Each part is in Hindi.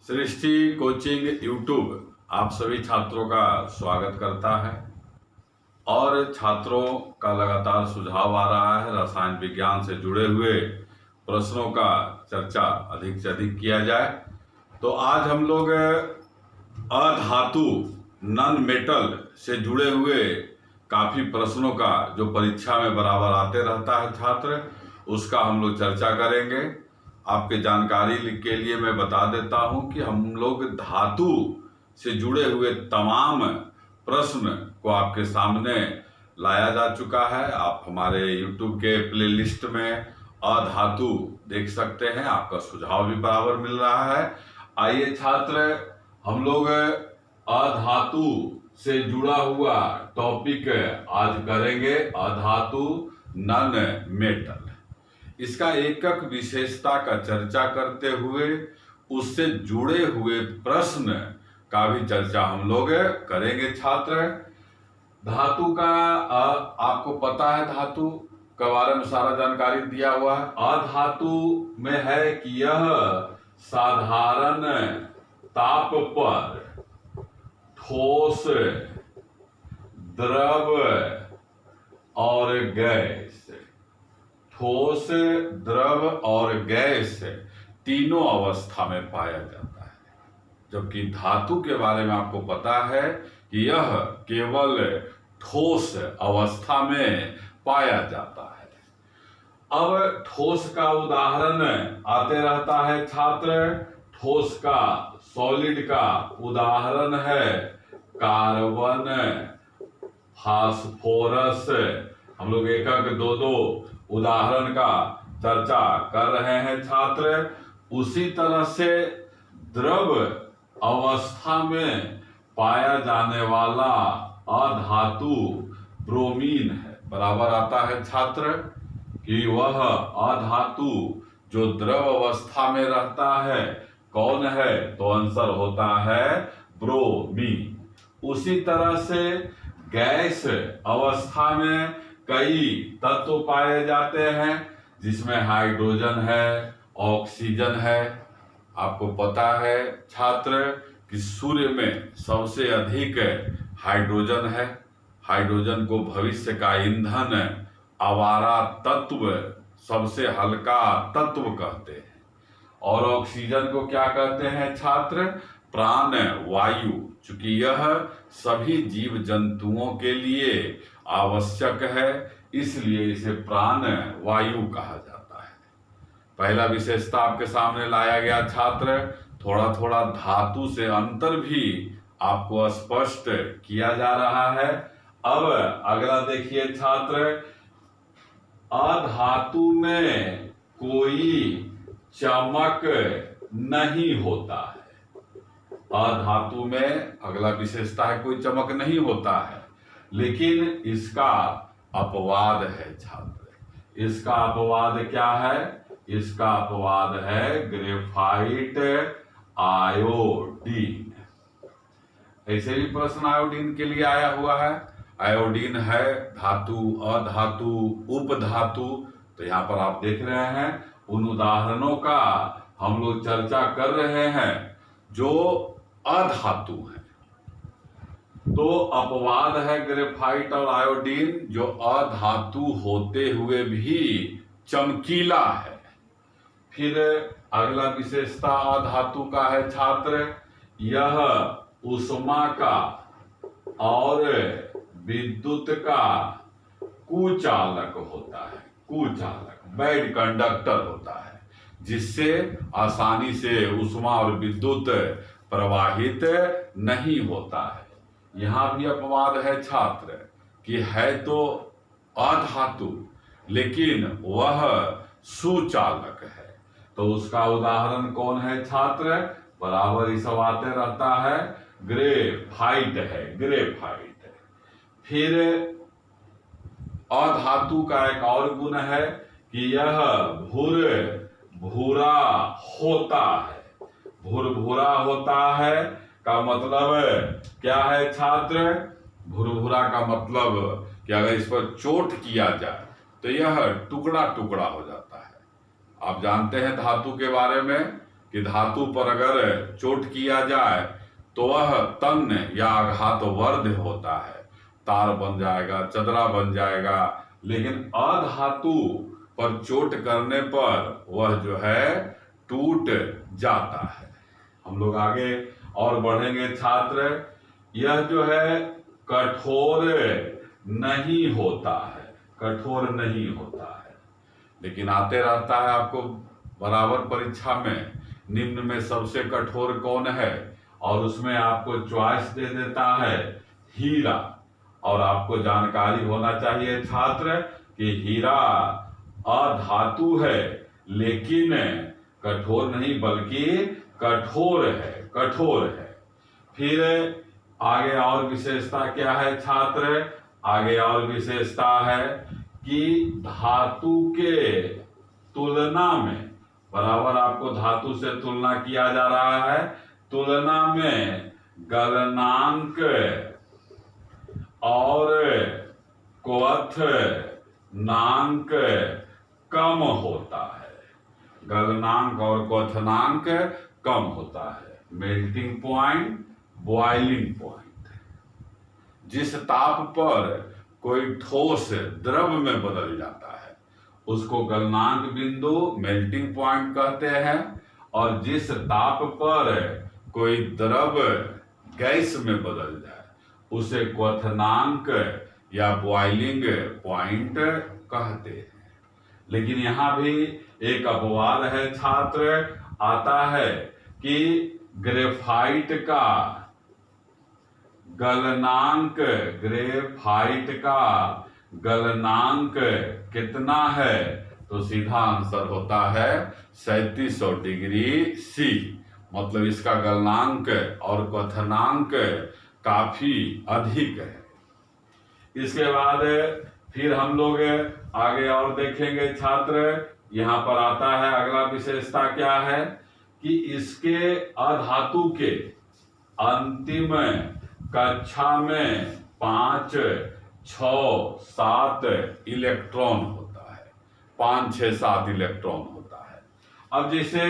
सृष्टि कोचिंग यूट्यूब आप सभी छात्रों का स्वागत करता है और छात्रों का लगातार सुझाव आ रहा है रसायन विज्ञान से जुड़े हुए प्रश्नों का चर्चा अधिक से अधिक किया जाए। तो आज हम लोग अधातु नॉन मेटल से जुड़े हुए काफ़ी प्रश्नों का जो परीक्षा में बराबर आते रहता है छात्र, उसका हम लोग चर्चा करेंगे। आपके जानकारी के लिए मैं बता देता हूं कि हम लोग धातु से जुड़े हुए तमाम प्रश्न को आपके सामने लाया जा चुका है। आप हमारे YouTube के प्लेलिस्ट में अधातु देख सकते हैं, आपका सुझाव भी बराबर मिल रहा है। आइए छात्र, हम लोग अधातु से जुड़ा हुआ टॉपिक आज करेंगे, अधातु नॉन मेटल। इसका एकक विशेषता का चर्चा करते हुए उससे जुड़े हुए प्रश्न का भी चर्चा हम लोग करेंगे छात्र। धातु का आपको पता है, धातु के बारे में सारा जानकारी दिया हुआ है। अधातु में है कि यह साधारण ताप पर ठोस, द्रव और गैस, ठोस, द्रव और गैस तीनों अवस्था में पाया जाता है। जबकि धातु के बारे में आपको पता है कि यह केवल ठोस अवस्था में पाया जाता है। अब ठोस का उदाहरण आते रहता है छात्र। ठोस का, सॉलिड का उदाहरण है कार्बन, फास्फोरस। हम लोग एक दो उदाहरण का चर्चा कर रहे हैं छात्र। उसी तरह से द्रव अवस्था में पाया जाने वाला अधातु ब्रोमीन है। बराबर आता है छात्र कि वह अधातु जो द्रव अवस्था में रहता है कौन है, तो आंसर होता है ब्रोमीन। उसी तरह से गैस अवस्था में कई तत्व पाए जाते हैं, जिसमें हाइड्रोजन है, ऑक्सीजन है। आपको पता है छात्र कि सूर्य में सबसे अधिक हाइड्रोजन है। हाइड्रोजन को भविष्य का ईंधन, आवारा तत्व, सबसे हल्का तत्व कहते हैं। और ऑक्सीजन को क्या कहते हैं छात्र? प्राण वायु। चूंकि यह सभी जीव जंतुओं के लिए आवश्यक है, इसलिए इसे प्राण वायु कहा जाता है। पहला विशेषता आपके सामने लाया गया छात्र। थोड़ा थोड़ा धातु से अंतर भी आपको स्पष्ट किया जा रहा है। अब अगला देखिए छात्र, अधातु में कोई चमक नहीं होता है। अधातु में अगला विशेषता है कोई चमक नहीं होता है, लेकिन इसका अपवाद है छात्र। इसका अपवाद क्या है? इसका अपवाद है ग्रेफाइट, आयोडीन। ऐसे भी प्रश्न आयोडीन के लिए आया हुआ है। आयोडीन है धातु, अधातु, उपधातु। तो यहाँ पर आप देख रहे हैं उन उदाहरणों का हम लोग चर्चा कर रहे हैं जो अधातु है। तो अपवाद है ग्रेफाइट और आयोडीन, जो अधातु होते हुए भी चमकीला है। फिर अगला विशेषता अधातु का है छात्र, यह ऊष्मा का और विद्युत का कुचालक होता है। कुचालक, बैड कंडक्टर होता है, जिससे आसानी से ऊष्मा और विद्युत प्रवाहित नहीं होता है। यहाँ भी अपवाद है छात्र कि है तो अधातु लेकिन वह सुचालक है। तो उसका उदाहरण कौन है छात्र? बराबर ही सब आते रहता है, ग्रेफाइट है, ग्रेफाइट। फिर अधातु का एक और गुण है कि यह भूरा होता है। भूरा होता है का मतलब क्या है छात्र? भूरा का मतलब कि अगर इस पर चोट किया जाए तो यह टुकड़ा टुकड़ा हो जाता है। आप जानते हैं धातु के बारे में कि धातु पर अगर चोट किया जाए तो वह तन्य या आघात वर्ध होता है, तार बन जाएगा, चदरा बन जाएगा। लेकिन अधातु पर चोट करने पर वह जो है टूट जाता है। हम लोग आगे और बढ़ेंगे छात्र। यह जो है कठोर नहीं होता है, कठोर नहीं होता है, लेकिन आते रहता है आपको बराबर परीक्षा में, निम्न में सबसे कठोर कौन है, और उसमें आपको चॉइस दे देता है हीरा। और आपको जानकारी होना चाहिए छात्र कि हीरा अधातु है लेकिन कठोर नहीं बल्कि कठोर है, कठोर है। फिर आगे और विशेषता क्या है छात्र? आगे और विशेषता है कि धातु के तुलना में, बराबर आपको धातु से तुलना किया जा रहा है, तुलना में गलनांक और क्वथनांक कम होता है। गलनांक और क्वथनांक कम होता है। मेल्टिंग पॉइंट, बॉइलिंग पॉइंट, जिस ताप पर कोई ठोस द्रव में बदल जाता है उसको गलनांक बिंदु, मेल्टिंग पॉइंट कहते हैं, और जिस ताप पर कोई द्रव गैस में बदल जाए उसे क्वथनांक या बॉइलिंग पॉइंट कहते हैं। लेकिन यहाँ भी एक अपवाद है छात्र, आता है कि ग्रेफाइट का गलनांक, ग्रेफाइट का गलनांक कितना है? तो सीधा आंसर होता है 3700 डिग्री सी। मतलब इसका गलनांक और क्वथनांक काफी अधिक है। इसके बाद फिर हम लोग आगे और देखेंगे छात्र। यहाँ पर आता है अगला विशेषता क्या है कि इसके अधातु के अंतिम कक्षा में 5, 6, 7 इलेक्ट्रॉन होता है, 5, 6, 7 इलेक्ट्रॉन होता है। अब जैसे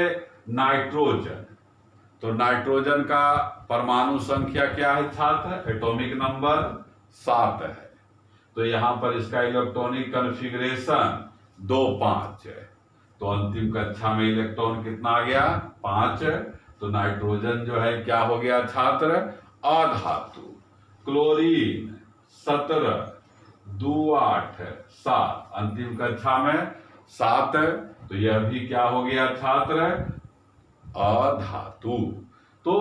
नाइट्रोजन, तो नाइट्रोजन का परमाणु संख्या क्या है छात्र? एटॉमिक नंबर 7 है। तो यहाँ पर इसका इलेक्ट्रॉनिक कॉन्फ़िगरेशन 2, 5 है। तो अंतिम कक्षा में इलेक्ट्रॉन कितना आ गया? 5। तो नाइट्रोजन जो है क्या हो गया छात्र? अधातु। क्लोरीन 17, 2, 8, 7, अंतिम कक्षा में 7। तो यह भी क्या हो गया छात्र? अधातु। तो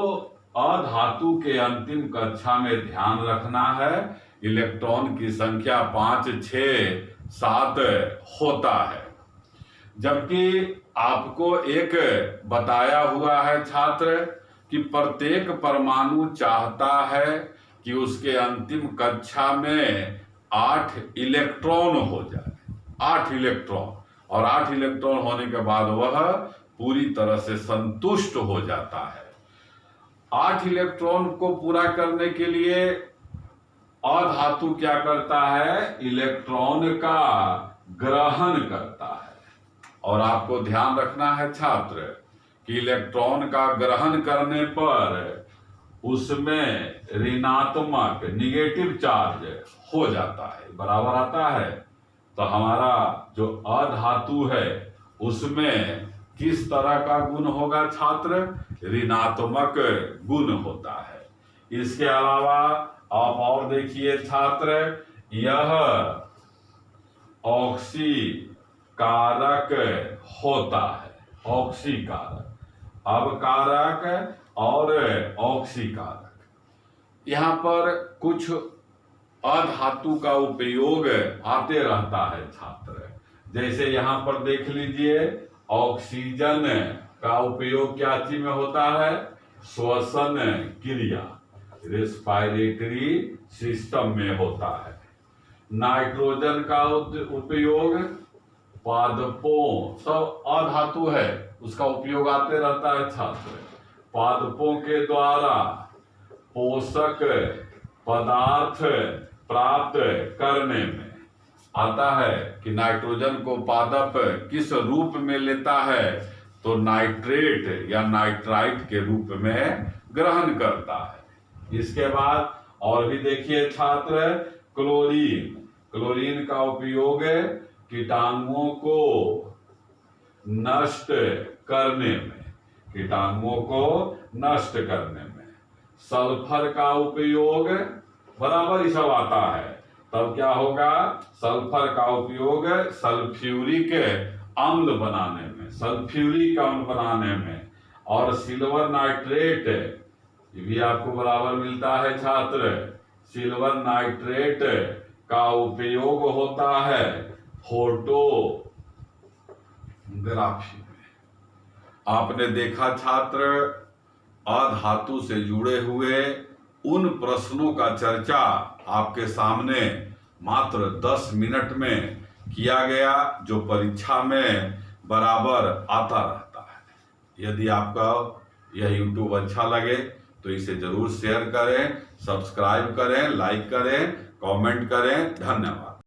अधातु के अंतिम कक्षा में ध्यान रखना है इलेक्ट्रॉन की संख्या 5, 6, 7 होता है। जबकि आपको एक बताया हुआ है छात्र कि प्रत्येक परमाणु चाहता है कि उसके अंतिम कक्षा में 8 इलेक्ट्रॉन हो जाए, 8 इलेक्ट्रॉन, और 8 इलेक्ट्रॉन होने के बाद वह पूरी तरह से संतुष्ट हो जाता है। 8 इलेक्ट्रॉन को पूरा करने के लिए अधातु क्या करता है? इलेक्ट्रॉन का ग्रहण करता है। और आपको ध्यान रखना है छात्र कि इलेक्ट्रॉन का ग्रहण करने पर उसमें ऋणात्मक, निगेटिव चार्ज हो जाता है, बराबर आता है। तो हमारा जो अधातु है उसमें किस तरह का गुण होगा छात्र? ऋणात्मक गुण होता है। इसके अलावा आप और देखिए छात्र, यह ऑक्सीकारक होता है, ऑक्सीकारक, अवकारक और ऑक्सीकारक। यहाँ पर कुछ अधातु का उपयोग आते रहता है छात्र। जैसे यहाँ पर देख लीजिए, ऑक्सीजन का उपयोग क्या चीज में होता है? श्वसन क्रिया, रेस्पिरेटरी सिस्टम में होता है। नाइट्रोजन का उपयोग पादपों, सब अधातु है, उसका उपयोग आते रहता है छात्र। पादपों के द्वारा पोषक पदार्थ प्राप्त करने में आता है कि नाइट्रोजन को पादप किस रूप में लेता है? तो नाइट्रेट या नाइट्राइट के रूप में ग्रहण करता है। इसके बाद और भी देखिए छात्र, क्लोरीन। क्लोरीन का उपयोग कीटाणुओं को नष्ट करने में, कीटाणुओं को नष्ट करने में। सल्फर का उपयोग, बराबर ही सब आता है, तब क्या होगा, सल्फर का उपयोग सल्फ्यूरिक अम्ल बनाने में, सल्फ्यूरिक अम्ल बनाने में। और सिल्वर नाइट्रेट, ये भी आपको बराबर मिलता है छात्र। सिल्वर नाइट्रेट का उपयोग होता है फोटोग्राफी में। आपने देखा छात्र, अधातु से जुड़े हुए उन प्रश्नों का चर्चा आपके सामने मात्र 10 मिनट में किया गया जो परीक्षा में बराबर आता रहता है। यदि आपका यह YouTube अच्छा लगे तो इसे जरूर शेयर करें, सब्सक्राइब करें, लाइक करें, कमेंट करें। धन्यवाद।